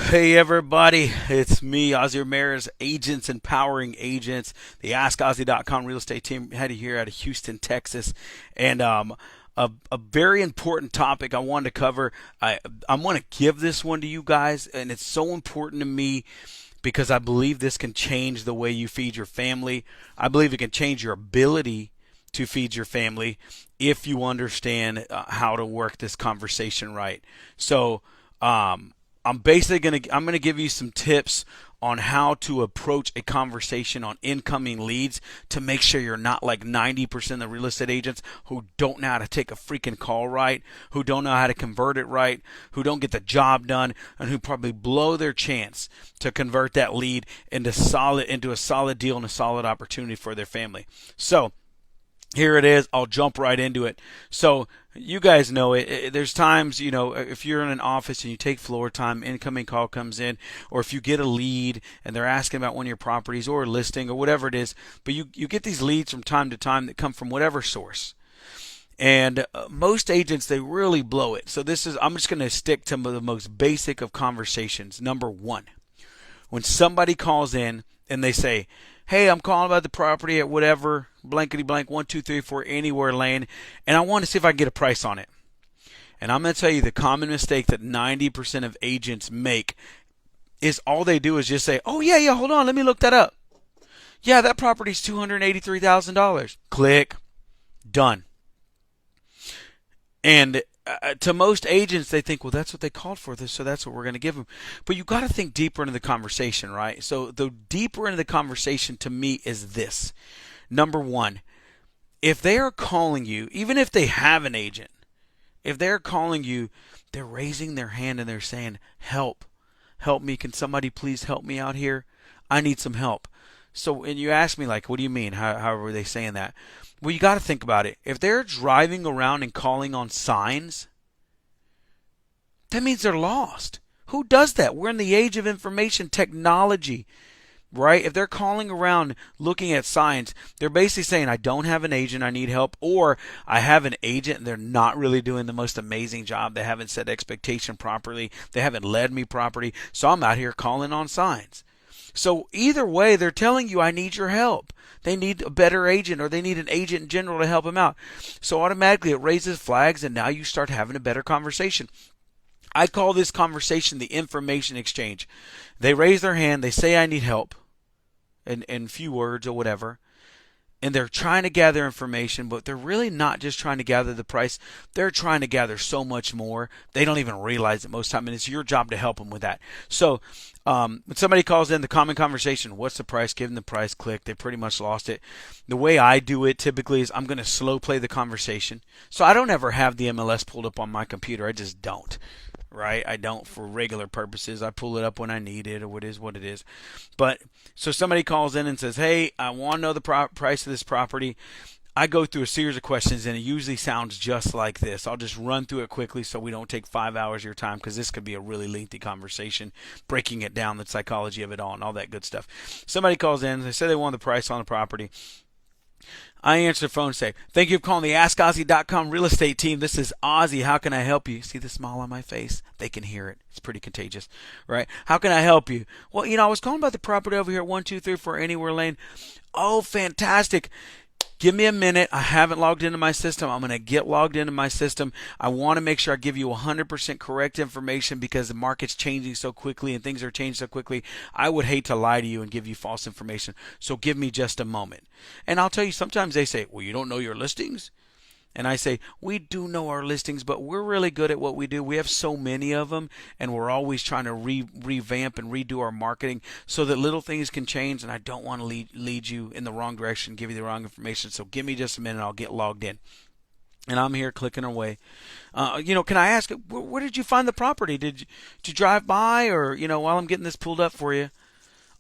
Hey everybody, it's me, Ozzy Ramirez, Agents Empowering Agents, the AskOzzy.com real estate team headed here out of Houston, Texas. And a very important topic I wanted to cover. I'm going to give this one to you guys, and it's so important to me because I believe this can change the way you feed your family. I believe it can change your ability to feed your family if you understand how to work this conversation right. So, I'm gonna give you some tips on how to approach a conversation on incoming leads to make sure you're not like 90% of the real estate agents who don't know how to take a freaking call right, who don't know how to convert it right, who don't get the job done, and who probably blow their chance to convert that lead into a solid deal and a solid opportunity for their family. So here it is. I'll jump right into it. So you guys know it. There's times, if you're in an office and you take floor time, incoming call comes in, or if you get a lead and they're asking about one of your properties or a listing or whatever it is, but you get these leads from time to time that come from whatever source. And most agents, they really blow it. So I'm just going to stick to the most basic of conversations. Number one, when somebody calls in and they say, hey, I'm calling about the property at whatever, blankety blank, 1234 Anywhere Lane, and I want to see if I can get a price on it. And I'm going to tell you the common mistake that 90% of agents make is all they do is just say, oh, yeah, hold on, let me look that up. Yeah, that property's $283,000. Click. Done. And to most agents, they think, well, that's what they called for, so that's what we're going to give them. But you got to think deeper into the conversation, right? So the deeper into the conversation to me is this. Number one, if they are calling you, even if they have an agent, if they're calling you, they're raising their hand and they're saying, help me. Can somebody please help me out here? I need some help. So, and you ask me, like, what do you mean? How are they saying that? Well, you got to think about it. If they're driving around and calling on signs, that means they're lost. Who does that? We're in the age of information technology, right? If they're calling around looking at signs, they're basically saying, I don't have an agent, I need help, or I have an agent and they're not really doing the most amazing job. They haven't set expectation properly. They haven't led me properly. So I'm out here calling on signs. So either way, they're telling you, I need your help. They need a better agent, or they need an agent in general to help them out. So automatically it raises flags, and now you start having a better conversation. I call this conversation the information exchange. They raise their hand, they say, I need help, in few words or whatever, and they're trying to gather information, but they're really not just trying to gather the price. They're trying to gather so much more. They don't even realize it most of the time, and it's your job to help them with that. So when somebody calls in, the common conversation, what's the price? Give them the price, click. They pretty much lost it. The way I do it typically is I'm going to slow play the conversation. So I don't ever have the MLS pulled up on my computer. I just don't. Right? I don't for regular purposes. I pull it up when I need it, or what is what it is. But so somebody calls in and says, hey, I want to know the price of this property. I go through a series of questions, and it usually sounds just like this. I'll just run through it quickly so we don't take 5 hours of your time, because this could be a really lengthy conversation, breaking it down, the psychology of it all, and all that good stuff. Somebody calls in. They say they want the price on the property. I answer the phone and say, thank you for calling the AskOzzy.com real estate team. This is Ozzy. How can I help you? See the smile on my face? They can hear it. It's pretty contagious, right? How can I help you? Well, I was calling about the property over here at 1234 Anywhere Lane. Oh, fantastic. Give me a minute. I haven't logged into my system. I'm going to get logged into my system. I want to make sure I give you 100% correct information, because the market's changing so quickly and things are changing so quickly. I would hate to lie to you and give you false information. So give me just a moment. And I'll tell you, sometimes they say, well, you don't know your listings? And I say, we do know our listings, but we're really good at what we do. We have so many of them, and we're always trying to revamp and redo our marketing so that little things can change, and I don't want to lead you in the wrong direction, give you the wrong information. So give me just a minute, I'll get logged in. And I'm here clicking away. Can I ask, where did you find the property? Did you drive by, or, while I'm getting this pulled up for you?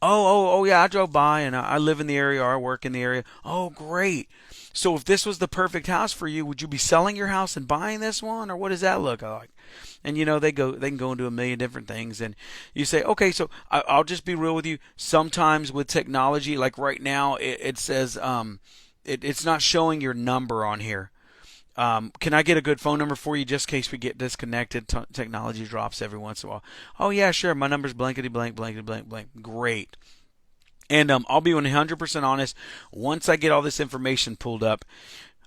Oh, yeah, I drove by, and I live in the area, or I work in the area. Oh, great. So if this was the perfect house for you, would you be selling your house and buying this one, or what does that look like? And they can go into a million different things, and you say, okay, so I'll just be real with you. Sometimes with technology, like right now, it says it's not showing your number on here. Can I get a good phone number for you just in case we get disconnected? Technology drops every once in a while. Oh, yeah, sure. My number's blankety blank, blankety blank, blank. Great. And I'll be 100% honest. Once I get all this information pulled up,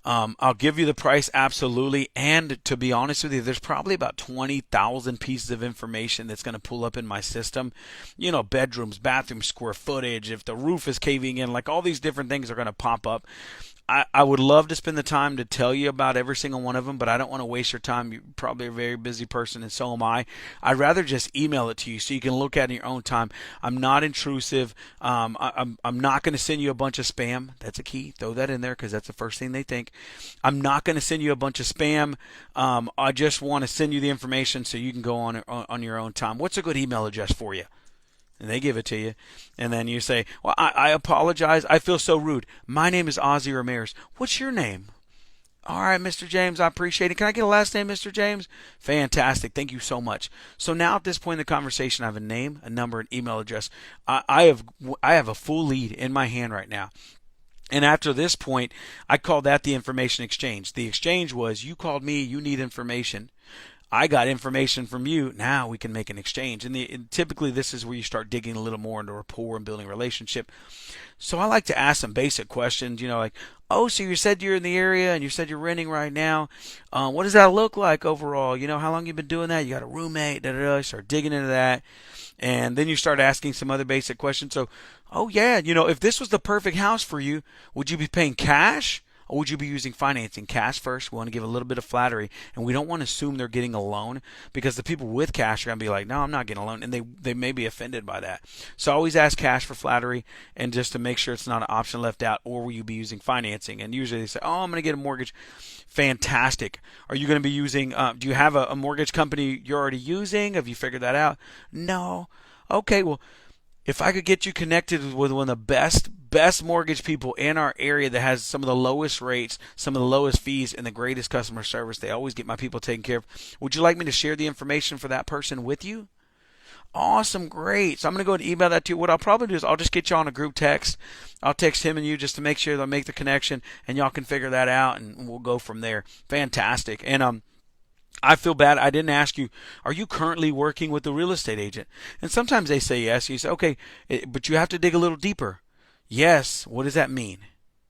I'll give you the price absolutely. And to be honest with you, there's probably about 20,000 pieces of information that's going to pull up in my system. You know, bedrooms, bathrooms, square footage, if the roof is caving in, like all these different things are going to pop up. I would love to spend the time to tell you about every single one of them, but I don't want to waste your time. You're probably a very busy person, and so am I. I'd rather just email it to you so you can look at it in your own time. I'm not intrusive. I'm not going to send you a bunch of spam. That's a key. Throw that in there because that's the first thing they think. I'm not going to send you a bunch of spam. I just want to send you the information so you can go on your own time. What's a good email address for you? And they give it to you. And then you say, well, I apologize. I feel so rude. My name is Ozzy Ramirez. What's your name? All right, Mr. James, I appreciate it. Can I get a last name, Mr. James? Fantastic. Thank you so much. So now at this point in the conversation, I have a name, a number, an email address. I have a full lead in my hand right now. And after this point, I call that the information exchange. The exchange was you called me, you need information. I got information from you. Now we can make an exchange. And typically this is where you start digging a little more into rapport and building a relationship. So I like to ask some basic questions, like, oh, so you said you're in the area and you said you're renting right now. What does that look like overall? How long you've been doing that? You got a roommate? You start digging into that. And then you start asking some other basic questions. So, oh yeah, if this was the perfect house for you, would you be paying cash? Or would you be using financing? Cash first. We want to give a little bit of flattery, and we don't want to assume they're getting a loan because the people with cash are going to be like, no, I'm not getting a loan, and they may be offended by that. So always ask cash for flattery, and just to make sure it's not an option left out, or will you be using financing? And usually they say, oh, I'm going to get a mortgage. Fantastic. Are you going to be using, do you have a mortgage company you're already using? Have you figured that out? No. Okay, well, if I could get you connected with one of the best mortgage people in our area that has some of the lowest rates, some of the lowest fees, and the greatest customer service, they always get my people taken care of. Would you like me to share the information for that person with you? Awesome, great. So I'm going to go ahead and email that to you. What I'll probably do is I'll just get you on a group text. I'll text him and you just to make sure they'll make the connection, and y'all can figure that out, and we'll go from there. Fantastic. And I feel bad. I didn't ask you, are you currently working with a real estate agent? And sometimes they say yes. You say, okay, but you have to dig a little deeper. Yes. What does that mean?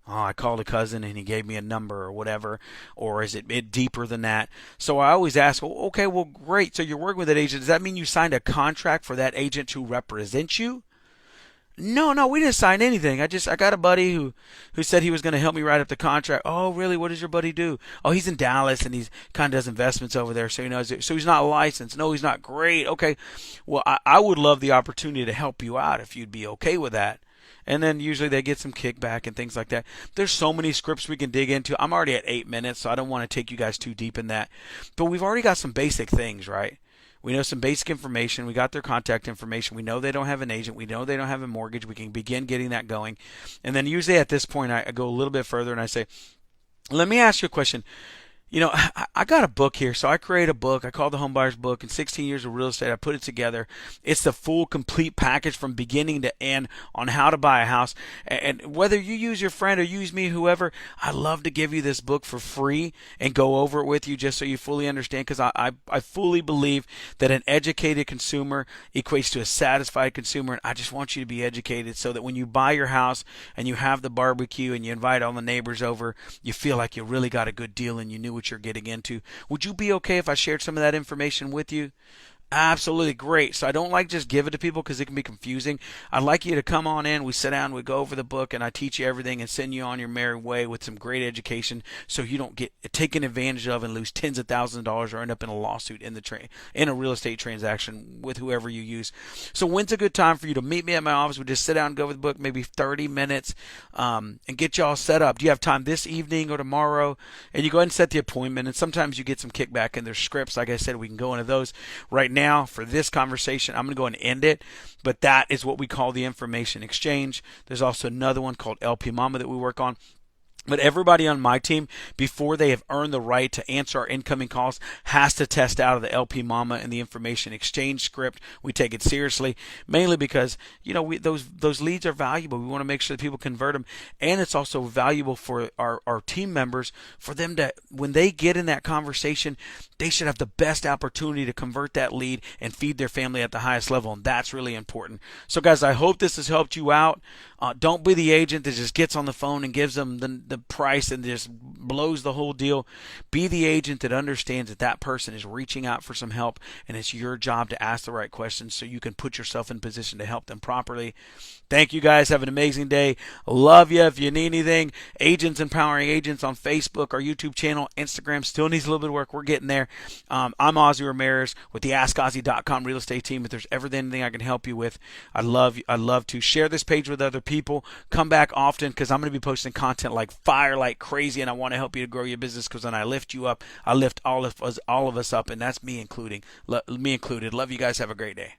Oh, I called a cousin and he gave me a number or whatever. Or is it deeper than that? So I always ask, okay, well, great. So you're working with that agent. Does that mean you signed a contract for that agent to represent you? No, we didn't sign anything. I got a buddy who said he was going to help me write up the contract. Oh, really? What does your buddy do? Oh, he's in Dallas and he's kind of does investments over there. So so he's not licensed. No, he's not. Great. Okay. Well, I would love the opportunity to help you out if you'd be okay with that. And then usually they get some kickback and things like that. There's so many scripts we can dig into. I'm already at 8 minutes, so I don't want to take you guys too deep in that. But we've already got some basic things, right? We know some basic information. We got their contact information. We know they don't have an agent. We know they don't have a mortgage. We can begin getting that going. And then usually at this point, I go a little bit further and I say, let me ask you a question. I got a book here. So I create a book. I call the Home Buyer's Book. In 16 years of real estate, I put it together. It's the full, complete package from beginning to end on how to buy a house. And whether you use your friend or use me, whoever, I'd love to give you this book for free and go over it with you just so you fully understand. Because I fully believe that an educated consumer equates to a satisfied consumer. And I just want you to be educated so that when you buy your house and you have the barbecue and you invite all the neighbors over, you feel like you really got a good deal and you knew what you're getting into. Would you be okay if I shared some of that information with you? Absolutely great. So I don't like just give it to people because it can be confusing. I'd like you to come on in. We sit down, we go over the book, and I teach you everything and send you on your merry way with some great education so you don't get taken advantage of and lose tens of thousands of dollars or end up in a lawsuit in a real estate transaction with whoever you use. So when's a good time for you to meet me at my office? We just sit down and go over the book, maybe 30 minutes, and get you all set up. Do you have time this evening or tomorrow? And you go ahead and set the appointment, and sometimes you get some kickback and there's scripts. Like I said, we can go into those right now. For this conversation, I'm going to go and end it, but that is what we call the information exchange. There's also another one called LP Mama that we work on. But everybody on my team, before they have earned the right to answer our incoming calls, has to test out of the LP Mama and the information exchange script. We take it seriously, mainly because those leads are valuable. We want to make sure that people convert them, and it's also valuable for our team members, for them to, when they get in that conversation, they should have the best opportunity to convert that lead and feed their family at the highest level, and that's really important. So guys, I hope this has helped you out. Don't be the agent that just gets on the phone and gives them the price and just blows the whole deal. Be the agent that understands that that person is reaching out for some help, and it's your job to ask the right questions so you can put yourself in position to help them properly. Thank you guys. Have an amazing day. Love you. If you need anything, Agents Empowering Agents on Facebook, our YouTube channel, Instagram still needs a little bit of work. We're getting there. I'm Ozzy Ramirez with the AskOzzy.com real estate team. If there's ever anything I can help you with, I'd love to share this page with other people. Come back often, because I'm going to be posting content like fire, like crazy, and I want to help you to grow your business, because when I lift you up, I lift all of us up, and that's me included. Love you guys. Have a great day.